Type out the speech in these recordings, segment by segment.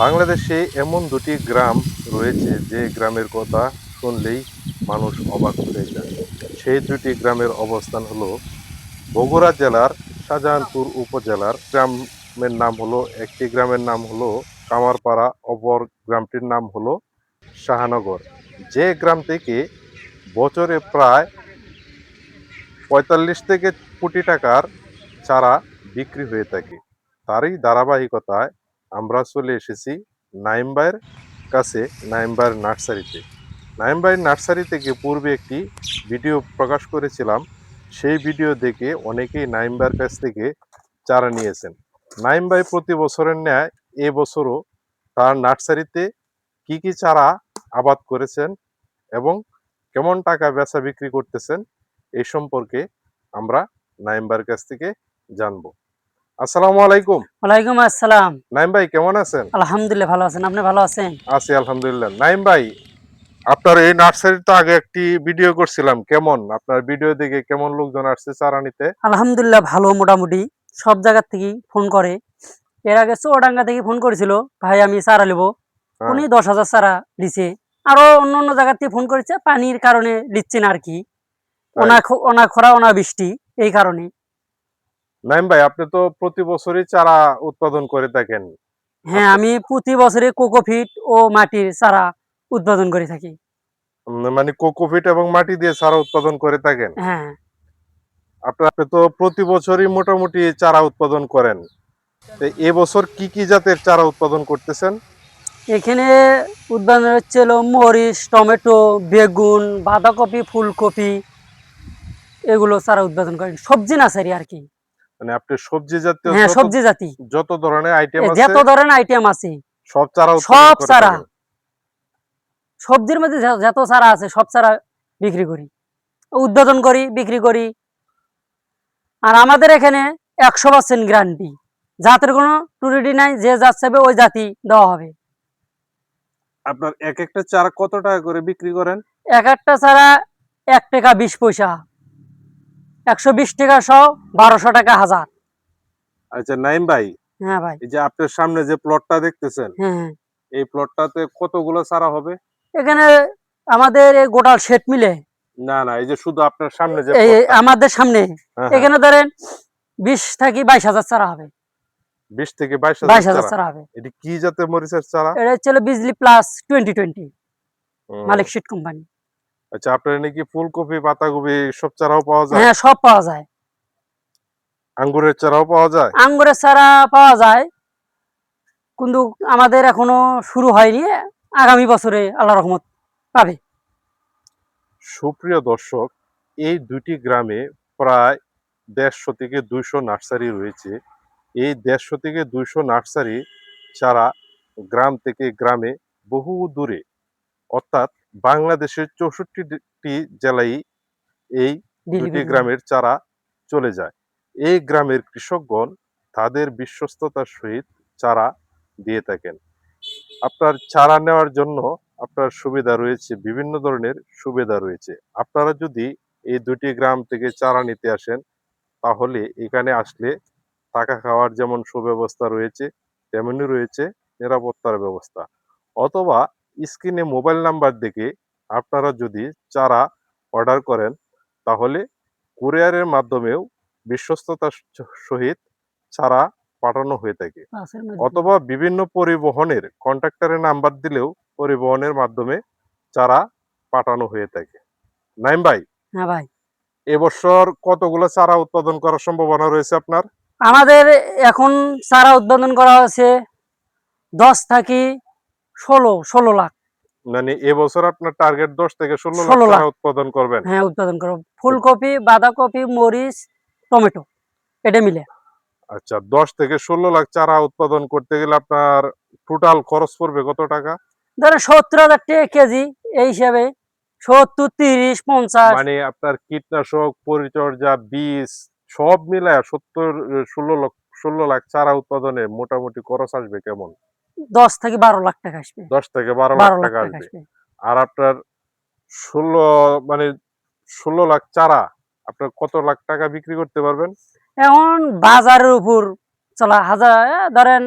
বাংলাদেশে এমন দুটি গ্রাম রয়েছে যে গ্রামের কথা শুনলেই মানুষ অবাক হয়ে যায়। সেই দুটি গ্রামের অবস্থান হলো বগুড়া জেলার শাহজাহানপুর উপজেলার গ্রামের নাম হলো, একটি গ্রামের নাম হলো কামারপাড়া, অপর গ্রামটির নাম হলো শাহানগর। যে গ্রাম থেকে বছরে প্রায় 45 থেকে কোটি টাকার চারা বিক্রি হয়ে থাকে। তারই ধারাবাহিকতায় আমরা চলে এসেছি নাইম ভাইয়ের কাছে, নাইম ভাইয়ের নার্সারিতে। নাইম ভাইয়ের নার্সারি থেকে পূর্বে একটি ভিডিও প্রকাশ করেছিলাম। সেই ভিডিও দেখে অনেকেই নাইম ভাইয়ের কাছ থেকে চারা নিয়েছেন। নাইম ভাই প্রতি বছরের ন্যায় এবছরও তার নার্সারিতে কি কি চারা আবাদ করেছেন এবং কেমন টাকা বেচা বিক্রি করতেছেন এই সম্পর্কে আমরা নাইম ভাইয়ের কাছ থেকে জানবো। আসসালামু আলাইকুম। ওয়ালাইকুম আসসালাম। নাইম ভাই কেমন আছেন? আলহামদুলিল্লাহ ভালো আছেন, আপনি ভালো আছেন? আছি আলহামদুলিল্লাহ। নাইম ভাই, আপনার এই নার্সারিতে আগে একটি ভিডিও করছিলাম, কেমন আপনার ভিডিও দেখে কেমন লোকজন আসছে চারা নিতে? আলহামদুলিল্লাহ ভালো, মোটামুটি সব জায়গা থেকেই ফোন করে। এর আগে চুয়াডাঙ্গা থেকে ফোন করেছিল, ভাই আমি চারা নেবো, হ্যাঁ, উনি 10,000 চারা দিছে। আরো অন্য অন্য জায়গা থেকে ফোন করেছে, পানির কারণে দিচ্ছে না আর কি, তাই। অনা খরা অনা বৃষ্টি, এই কারণে। নাইম ভাই, আপনি তো প্রতি বছরই চারা উৎপাদন করে থাকেন। হ্যাঁ, আপনি আমি প্রতি বছরে কোকোফিট ও মাটির চারা উৎপাদন করে থাকি। মানে কোকোপিট এবং মাটি দিয়ে চারা উৎপাদন করে থাকেন। হ্যাঁ, আপনি তো প্রতি বছরই মোটামুটি চারা উৎপাদন করেন। তো এবছর কি কি জাতের চারা উৎপাদন করতেছেন? এখানে উৎপাদন হচ্ছিল মরিচ, টমেটো, বেগুন, বাঁধাকপি, ফুলকপি, এগুলো চারা উৎপাদন করেন, সবজি নার্সারি আর কি। মানে আপনি সবজি জাতীয় হ্যাঁ, যত সবজি জাতি, যত ধরনের আইটেম আছে যত ধরনের আইটেম আছে সব চারা উৎপাদন সব করে চারা, থাকেন। সবজির মধ্যে যত চারা আছে সব চারা বিক্রি করি, উৎপাদন করি, বিক্রি করি। আর আমাদের এখানে 100% গ্যারান্টি, জাতের কোনো ত্রুটি নাই, যে জাত চাইবে ওই জাতি দেওয়া হবে। আপনার এক একটা চারা কত টাকা করে বিক্রি করেন? এক একটা চারা 1 টাকা 20 পয়সা, 120 টাকা 100, 1200 টাকা 1000। আচ্ছা নাইম ভাই, হ্যাঁ ভাই। এই যে আপনার সামনে যে প্লটটা দেখতেছেন, হ্যাঁ, হ্যাঁ। এই প্লটটাতে কতগুলো চারা হবে? এখানে আমাদের এই গোটাল শেড মিলে, না না, এই যে শুধু আপনার সামনে যে এই প্লটটা। আমাদের সামনে হ্যাঁ হ্যাঁ, এখানে ধরেন 20 থেকে 22 হাজার চারা হবে। 20 থেকে 22 হাজার 22 হাজার চারা। চারা হবে। এটি কি জাতের মরিচের চারা? এটা হচ্ছে বিজলি প্লাস 2020, হুম। মালিক শীট কোম্পানি। আচ্ছা, আপনার নাকি ফুলকপি, পাতাকপি সব চারাও পাওয়া যায়? হ্যাঁ, সব পাওয়া যায়। আঙ্গুরের চারাও পাওয়া যায়? আঙ্গুরের চারা পাওয়া যায়, কিন্তু আমাদের এখনো শুরু হয়নি, আগামী বছরে আল্লাহ রহমত পাবে। সুপ্রিয় দর্শক, এই দুটি গ্রামে প্রায় 150 থেকে 200 নার্সারি রয়েছে। এই 150 থেকে 200 নার্সারি ছাড়া গ্রাম থেকে গ্রামে বহু দূরে, অর্থাৎ বাংলাদেশের 64টি জেলায় এই দুটি ডেলিভারি হয়। গ্রামের চারা চলে যায়। এই গ্রামের কৃষকগণ তাদের বিশ্বস্ততার সহিত চারা দিয়ে থাকেন। আপনার চারা নেওয়ার জন্য আপনার সুবিধা রয়েছে, বিভিন্ন ধরনের সুবিধা রয়েছে। আপনারা যদি এই দুটি গ্রাম থেকে চারা নিতে আসেন, তাহলে এখানে আসলে থাকা খাওয়ার যেমন সুব্যবস্থা রয়েছে, তেমনি রয়েছে নিরাপত্তার ব্যবস্থা। অথবা স্ক্রিনে মোবাইল নাম্বার দেখে আপনারা যদি চারা অর্ডার করেন, তাহলে কুরিয়ারের মাধ্যমেও বিশ্বস্ততার সহিত চারা পাঠানো হয়ে থাকে। পাশের মধ্যে। অথবা বিভিন্ন পরিবহনের কন্ট্রাক্টরের নাম্বার দিলেও পরিবহনের মাধ্যমে চারা পাঠানো হয়ে থাকে। নাইম ভাই, হ্যাঁ ভাই। এবছর কতগুলো চারা উৎপাদন করার সম্ভাবনা রয়েছে আপনার? আমাদের এখন চারা উৎপাদন করা হয়েছে 10 থেকে 16 লাখ। মানে এবছর আপনার টার্গেট 10 থেকে 16 লাখ 16 লাখ, চারা উৎপাদন করবেন। হ্যাঁ উৎপাদন করো, ফুলকপি, বাঁধাকপি, মরিচ, টমেটো, এটা মিলে। আচ্ছা, 10 থেকে 16 লাখ চারা উৎপাদন করতে গেলে আপনার টোটাল খরচ পড়বে কত টাকা? ধরেন 70,000 টাকা কেজি, এই হিসাবে 70, 30, 50। মানে আপনার কীটনাশক, পরিচর্যা, বীজ সব মিলায় 16 লাখ চারা উৎপাদনে মোটামুটি খরচ আসবে কেমন? 10 থেকে 12 লাখ টাকা আসবে। 10 থেকে 12 লাখ 12 লাখ টাকা টাকা আসবে। আসবে। আর আপনার 16 মানে 16 লাখ চারা আপনার কত লাখ টাকা বিক্রি করতে পারবেন? এখন বাজারের উপর চলা হাজার, ধরেন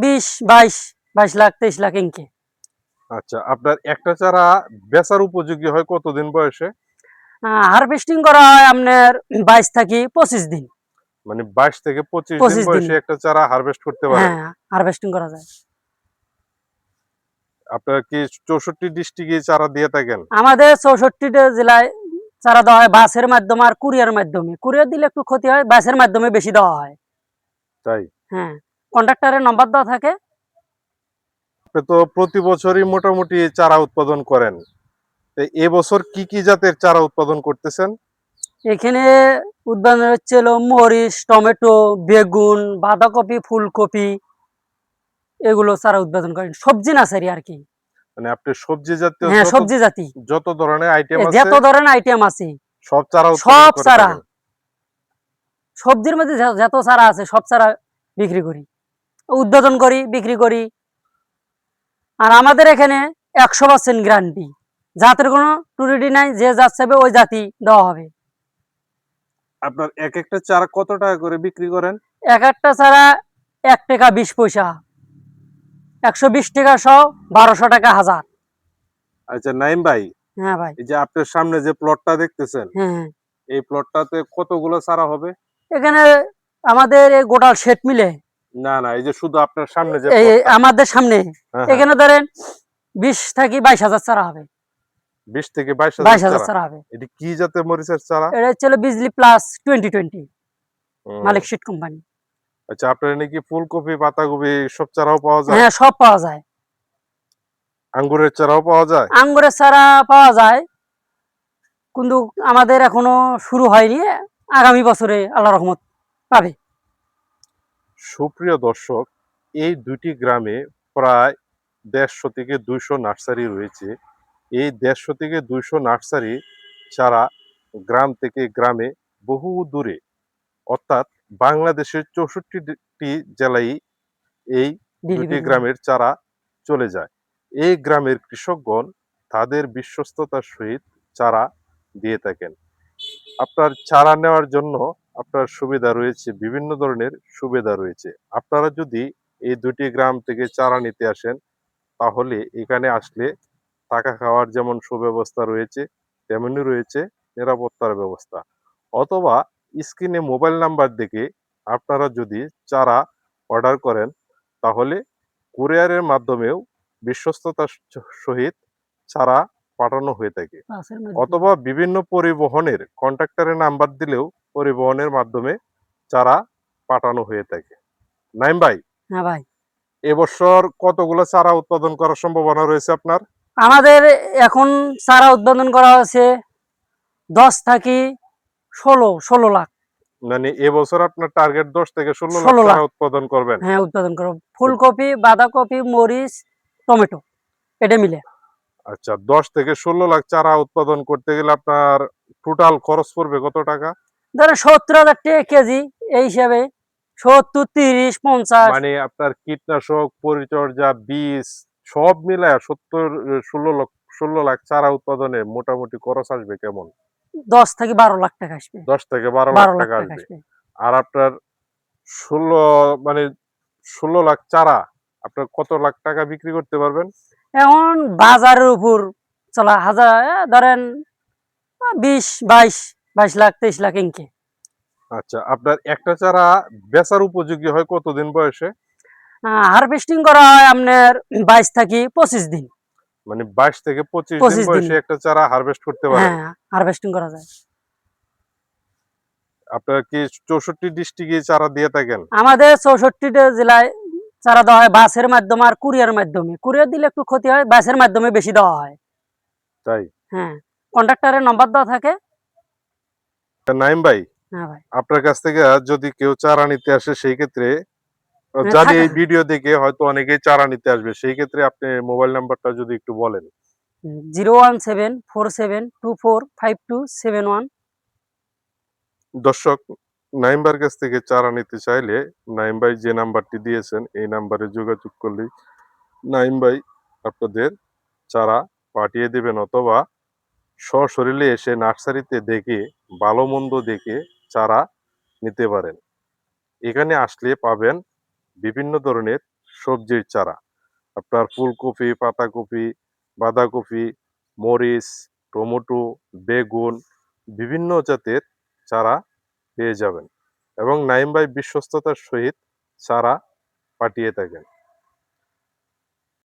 20, 22, 22 লাখ 23 লাখ ইনকে। আচ্ছা, আপনার একটা চারা বেচার উপযোগী হয় কতদিন বয়সে? হারভেস্টিং করা হয় আপনার 22 থেকে 25 দিন। মানে 22 থেকে 25 দিন 25 বয়সে দিনে, একটা চারা হারভেস্ট করতে পারেন। হ্যাঁ, হারভেস্টিং করা যায়। আপনারা কি 64 ডিস্ট্রিক্টে চারা দিয়ে থাকেন? আমাদের 64টা জেলায় চারা দেওয়া হয় বাসের মাধ্যমে আর কুরিয়ার মাধ্যমে। কুরিয়ার দিলে একটু ক্ষতি হয়, বাসের মাধ্যমে বেশি দেওয়া হয়। তাই? হ্যাঁ, কন্ট্রাক্টরের নাম্বার দেওয়া থাকে। আপনি তো প্রতি বছরই মোটামুটি চারা উৎপাদন করেন। তো এবছর কি কি জাতের চারা উৎপাদন করতেছেন? এখানে উদ্যান হচ্ছে হলো মরিচ, টমেটো, বেগুন, বাঁধাকপি, ফুলকপি, এগুলো চারা উৎপাদন করেন। সবজি নার্সারি আর কি। মানে আপনি সবজি জাতীয় হ্যাঁ, সবজি জাতি। যত ধরনের আইটেম আছে যত ধরনের আইটেম আছে, সব চারা উৎপাদন সব করে চারা। থাকেন। সবজির মধ্যে যত চারা আছে সব চারা বিক্রি করি, উৎপাদন করি, বিক্রি করি। আর আমাদের এখানে 100% গ্যারান্টি, জাতের কোনো ত্রুটি নাই। যে জাত চাইবে ওই জাতি দেওয়া হবে। আপনার এক একটা চারা কত টাকা করে বিক্রি করেন? এক একটা চারা 1 টাকা 20 পয়সা, 120 টাকা শ, 1200 টাকা হাজার। আচ্ছা নাইম ভাই, হ্যাঁ ভাই। এই যে আপনার সামনে যে প্লটটা দেখতেছেন, হ্যাঁ, হ্যাঁ। এই প্লটটাতে কতগুলো চারা হবে? এখানে আমাদের এই গোটাল শেড মিলে, না না, এই যে শুধু আপনার সামনে যে এই প্লটটা। আমাদের সামনে হ্যাঁ হ্যাঁ, এখানে ধরেন 20 থেকে 22 হাজার চারা হবে। 20 থেকে 22,000 22 হাজার চারা। চারা হবে। এটি কি জাতের মরিচের চারা? এটা হচ্ছে বিজলি প্লাস 2020, হুম, মালিক শীট কোম্পানি। আচ্ছা, আপনার নাকি ফুলকপি, পাতাকপি সব চারাও পাওয়া যায়? হ্যাঁ, সব পাওয়া যায়। আঙ্গুরের চারাও পাওয়া যায়? আঙ্গুরের চারা পাওয়া যায়, কিন্তু আমাদের এখনো শুরু হয়নি। আগামী বছরে আল্লাহ রহমত পাবে। সুপ্রিয় দর্শক, এই দুটি গ্রামে প্রায় 150 থেকে 200 নার্সারি রয়েছে। এই 150 থেকে 200 নার্সারি চারা গ্রাম থেকে গ্রামে বহু দূরে, অর্থাৎ বাংলাদেশের 64টি জেলায় এই দুটি ডেলিভারি হয়। গ্রামের চারা চলে যায়। এই গ্রামের কৃষকগণ তাদের বিশ্বস্ততার সহিত চারা দিয়ে থাকেন। আপনার চারা নেওয়ার জন্য আপনার সুবিধা রয়েছে, বিভিন্ন ধরনের সুবিধা রয়েছে। আপনারা যদি এই দুটি গ্রাম থেকে চারা নিতে আসেন, তাহলে এখানে আসলে থাকা খাওয়ার যেমন সুব্যবস্থা রয়েছে, তেমনি রয়েছে নিরাপত্তার ব্যবস্থা। অথবা স্ক্রিনে মোবাইল নাম্বার দেখে আপনারা যদি চারা অর্ডার করেন, তাহলে কুরিয়ারের মাধ্যমেও বিশ্বস্ততার সহিত চারা পাঠানো হয়ে থাকে। পাশের মধ্যে। অথবা বিভিন্ন পরিবহনের কন্ট্রাক্টরের নাম্বার দিলেও পরিবহনের মাধ্যমে চারা পাঠানো হয়ে থাকে। নাইম ভাই, হ্যাঁ ভাই। এবছর কতগুলো চারা উৎপাদন করার সম্ভাবনা রয়েছে আপনার? আমাদের এখন চারা উৎপাদন করা হয়েছে 10 থেকে 16 লাখ। মানে এবছর আপনার টার্গেট 10 থেকে 16 লাখ 16 লাখ, চারা উৎপাদন করবেন। হ্যাঁ, উৎপাদন করো। ফুলকপি, বাঁধাকপি, মরিচ, টমেটো, এটা মিলে। আচ্ছা, 10 থেকে 16 লাখ চারা উৎপাদন করতে গেলে আপনার টোটাল খরচ পড়বে কত টাকা? ধরেন 70,000 টাকা কেজি, এই হিসাবে 70, 30, 50। মানে আপনার কীটনাশক, পরিচর্যা, বীজ সব মিলায়া 16 লাখ চারা উৎপাদনে মোটামুটি খরচ আসবে কেমন? 10 থেকে 12 লাখ টাকা আসবে। 10 থেকে 12 লাখ 12 লাখ টাকা টাকা আসবে। আসবে। আর আপনার 16 মানে 16 লাখ চারা আপনার কত লাখ টাকা বিক্রি করতে পারবেন? এখন বাজারের উপর চলা হাজার, ধরেন 20, 22, 22 লাখ 23 লাখ ইনকে। আচ্ছা, আপনার একটা চারা বেচার উপযোগী হয় কতদিন বয়সে? হারভেস্টিং করা হয় আপনার 22 থেকে 25 দিন। মানে 22 থেকে 25 দিন 25 বয়সে দিনে, একটা চারা হারভেস্ট করতে পারেন। হ্যাঁ, হারভেস্টিং করা যায়। আপনারা কি 64 ডিস্ট্রিক্টে চারা দিয়ে থাকেন? আমাদের 64টা জেলায় চারা দেওয়া হয় বাসের মাধ্যমে আর কুরিয়ার মাধ্যমে। কুরিয়ার দিলে একটু ক্ষতি হয়, বাসের মাধ্যমে বেশি দেওয়া হয়। তাই? হ্যাঁ, কন্ট্রাক্টরের নাম্বার দেওয়া থাকে। নাইম ভাই, হ্যাঁ ভাই। আপনার কাছ থেকে যদি কেউ চারা নিতে আসে সেই ক্ষেত্রে হ্যাঁ, জানি থাকা। এই ভিডিও দেখে হয়তো অনেকেই চারা নিতে আসবে। সেই ক্ষেত্রে আপনি মোবাইল নাম্বারটা যদি একটু বলেন। 01747245271। দর্শক, নাইম ভাইয়ের কাছ থেকে চারা নিতে চাইলে নাইম ভাই যে নাম্বারটি দিয়েছেন এই নাম্বারে যোগাযোগ করলেই নাইম ভাই আপনাদের চারা পাঠিয়ে দিবেন, অথবা সশরীরে এসে নার্সারিতে দেখে ভালো মন্দ দেখে চারা নিতে পারেন। এখানে আসলে পাবেন বিভিন্ন ধরনের সবজির চারা, আপনার ফুলকপি, পাতাকপি, বাঁধাকপি, মরিচ, টমেটো, বেগুন বিভিন্ন জাতের চারা পেয়ে যাবেন এবং নাইম ভাই বিশ্বস্ততার সহিত চারা পাঠিয়ে থাকেন।